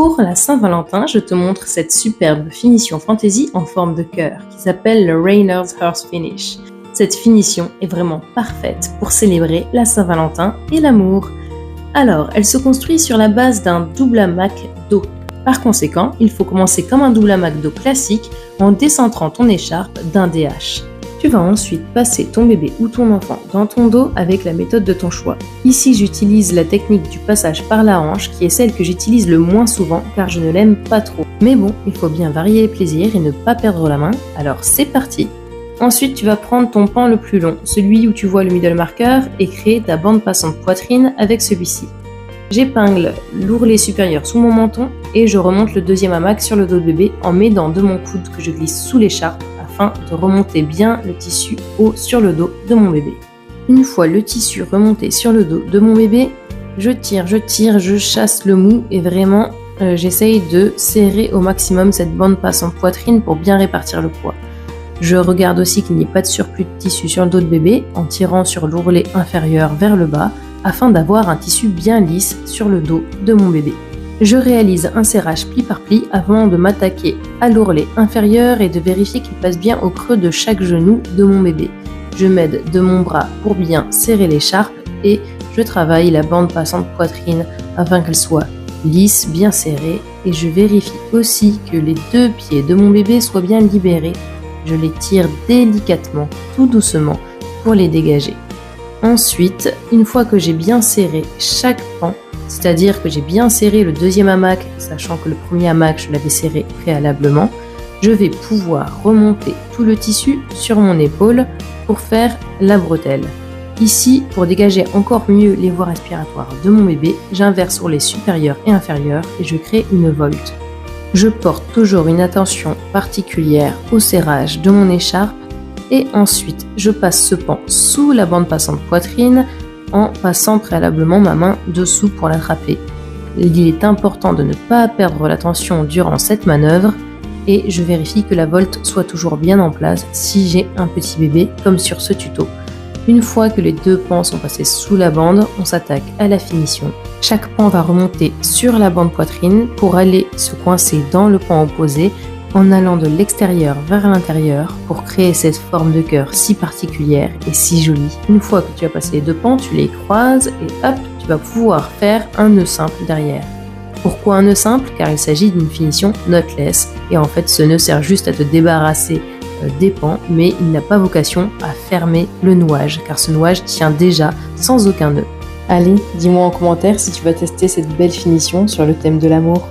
Pour la Saint-Valentin, je te montre cette superbe finition fantaisie en forme de cœur qui s'appelle le Rainer's Hearth Finish. Cette finition est vraiment parfaite pour célébrer la Saint-Valentin et l'amour. Alors, elle se construit sur la base d'un double hamac d'eau. Par conséquent, il faut commencer comme un double hamac d'eau classique en décentrant ton écharpe d'un DH. Tu vas ensuite passer ton bébé ou ton enfant dans ton dos avec la méthode de ton choix. Ici, j'utilise la technique du passage par la hanche qui est celle que j'utilise le moins souvent car je ne l'aime pas trop. Mais bon, il faut bien varier les plaisirs et ne pas perdre la main, alors c'est parti! Ensuite, tu vas prendre ton pan le plus long, celui où tu vois le middle marker, et créer ta bande passante poitrine avec celui-ci. J'épingle l'ourlet supérieur sous mon menton et je remonte le deuxième hamac sur le dos de bébé en m'aidant de mon coude que je glisse sous l'écharpe afin de remonter bien le tissu haut sur le dos de mon bébé. Une fois le tissu remonté sur le dos de mon bébé, je tire, je chasse le mou et vraiment j'essaye de serrer au maximum cette bande passante poitrine pour bien répartir le poids. Je regarde aussi qu'il n'y ait pas de surplus de tissu sur le dos de bébé en tirant sur l'ourlet inférieur vers le bas afin d'avoir un tissu bien lisse sur le dos de mon bébé. Je réalise un serrage pli par pli avant de m'attaquer à l'ourlet inférieur et de vérifier qu'il passe bien au creux de chaque genou de mon bébé. Je m'aide de mon bras pour bien serrer l'écharpe et je travaille la bande passante poitrine afin qu'elle soit lisse, bien serrée, et je vérifie aussi que les deux pieds de mon bébé soient bien libérés. Je les tire délicatement, tout doucement, pour les dégager. Ensuite, une fois que j'ai bien serré chaque pan, c'est-à-dire que j'ai bien serré le deuxième hamac, sachant que le premier hamac je l'avais serré préalablement, je vais pouvoir remonter tout le tissu sur mon épaule pour faire la bretelle. Ici, pour dégager encore mieux les voies respiratoires de mon bébé, j'inverse sur les supérieurs et inférieurs et je crée une volte. Je porte toujours une attention particulière au serrage de mon écharpe et ensuite je passe ce pan sous la bande passante poitrine en passant préalablement ma main dessous pour l'attraper. Il est important de ne pas perdre la tension durant cette manœuvre et je vérifie que la volte soit toujours bien en place si j'ai un petit bébé comme sur ce tuto. Une fois que les deux pans sont passés sous la bande, on s'attaque à la finition. Chaque pan va remonter sur la bande poitrine pour aller se coincer dans le pan opposé en allant de l'extérieur vers l'intérieur pour créer cette forme de cœur si particulière et si jolie. Une fois que tu as passé les deux pans, tu les croises et hop, tu vas pouvoir faire un nœud simple derrière. Pourquoi un nœud simple? Car il s'agit d'une finition knotless et en fait ce nœud sert juste à te débarrasser des pans, mais il n'a pas vocation à fermer le nouage car ce nouage tient déjà sans aucun nœud. Allez, dis-moi en commentaire si tu vas tester cette belle finition sur le thème de l'amour.